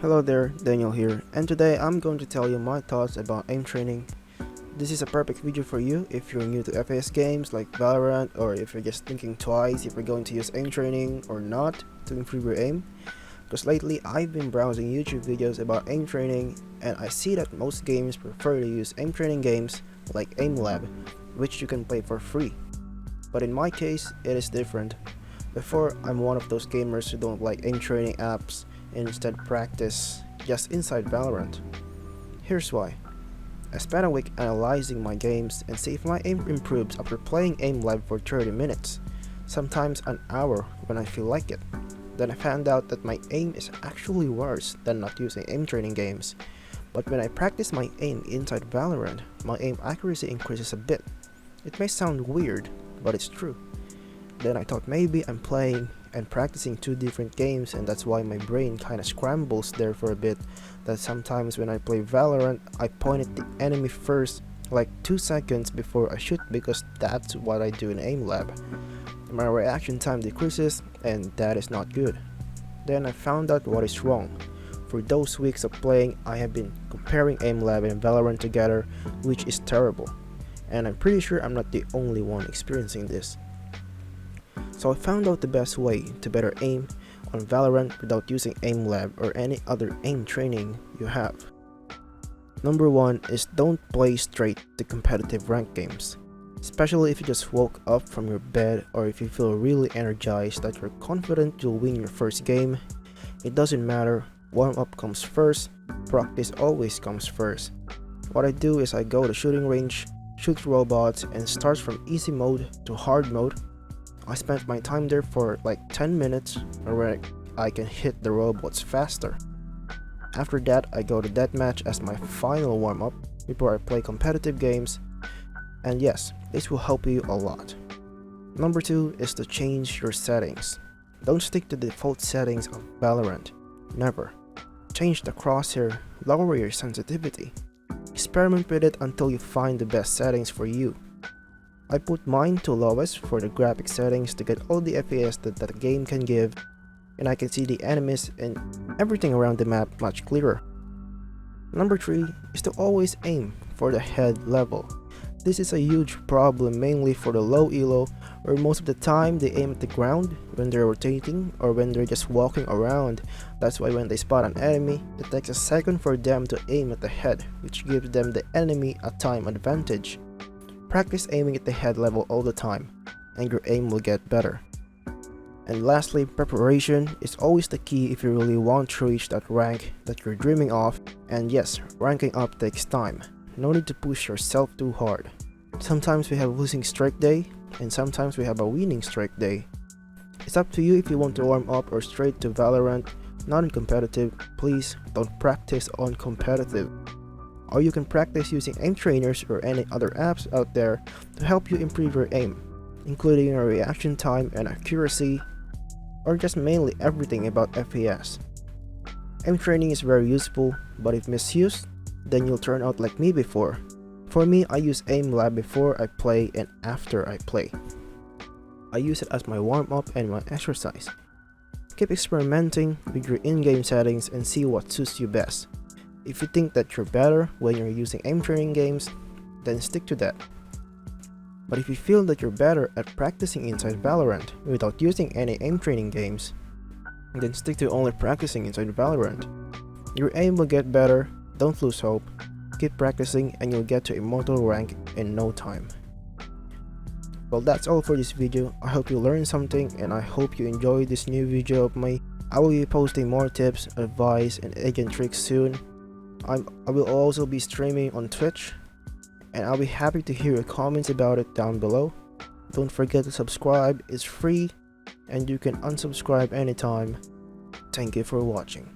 Hello there, Daniel here, and today I'm going to tell you my thoughts about aim training. This is a perfect video for you if you're new to FPS games like Valorant, or if you're just thinking twice if you're going to use aim training or not to improve your aim. Because lately I've been browsing YouTube videos about aim training, and I see that most games prefer to use aim training games like Aim Lab, which you can play for free. But in my case, it is different. Before, I'm one of those gamers who don't like aim training apps and instead practice just inside Valorant. Here's why. I spent a week analyzing my games and see if my aim improves after playing Aim Lab for 30 minutes, sometimes an hour when I feel like it. Then I found out that my aim is actually worse than not using aim training games. But when I practice my aim inside Valorant, my aim accuracy increases a bit. It may sound weird, but it's true. Then I thought maybe I'm playing and practicing two different games, and that's why my brain kinda scrambles there for a bit, that sometimes when I play Valorant, I point at the enemy first like 2 seconds before I shoot, because that's what I do in Aim Lab. My reaction time decreases, and that is not good. Then I found out what is wrong. For those weeks of playing, I have been comparing Aim Lab and Valorant together, which is terrible. And I'm pretty sure I'm not the only one experiencing this. So I found out the best way to better aim on Valorant without using Aim Lab or any other aim training you have. Number 1 is don't play straight to competitive ranked games. Especially if you just woke up from your bed, or if you feel really energized that you're confident you'll win your first game. It doesn't matter, warm-up comes first, practice always comes first. What I do is I go to shooting range, shoot robots, and start from easy mode to hard mode. I spent my time there for like 10 minutes where I can hit the robots faster. After that, I go to deathmatch as my final warm-up before I play competitive games, and yes, this will help you a lot. Number 2 is to change your settings. Don't stick to the default settings of Valorant. Never. Change the crosshair, lower your sensitivity. Experiment with it until you find the best settings for you. I put mine to lowest for the graphic settings to get all the FPS that the game can give, and I can see the enemies and everything around the map much clearer. Number 3 is to always aim for the head level. This is a huge problem mainly for the low elo, where most of the time they aim at the ground when they're rotating or when they're just walking around. That's why when they spot an enemy, it takes a second for them to aim at the head, which gives them the enemy a time advantage. Practice aiming at the head level all the time, and your aim will get better. And lastly, preparation is always the key if you really want to reach that rank that you're dreaming of. And yes, ranking up takes time. No need to push yourself too hard. Sometimes we have a losing streak day, and sometimes we have a winning streak day. It's up to you if you want to warm up or straight to Valorant, not in competitive. Please don't practice on competitive. Or you can practice using aim trainers or any other apps out there to help you improve your aim, including your reaction time and accuracy, or just mainly everything about FPS. Aim training is very useful, but if misused, then you'll turn out like me before. For me, I use Aim Lab before I play and after I play. I use it as my warm-up and my exercise. Keep experimenting with your in-game settings and see what suits you best. If you think that you're better when you're using aim training games, then stick to that. But if you feel that you're better at practicing inside Valorant without using any aim training games, then stick to only practicing inside Valorant. Your aim will get better, don't lose hope, keep practicing and you'll get to immortal rank in no time. Well, that's all for this video. I hope you learned something, and I hope you enjoyed this new video of mine. I will be posting more tips, advice, and agent tricks soon. I will also be streaming on Twitch, and I'll be happy to hear your comments about it down below. Don't forget to subscribe, it's free, and you can unsubscribe anytime. Thank you for watching.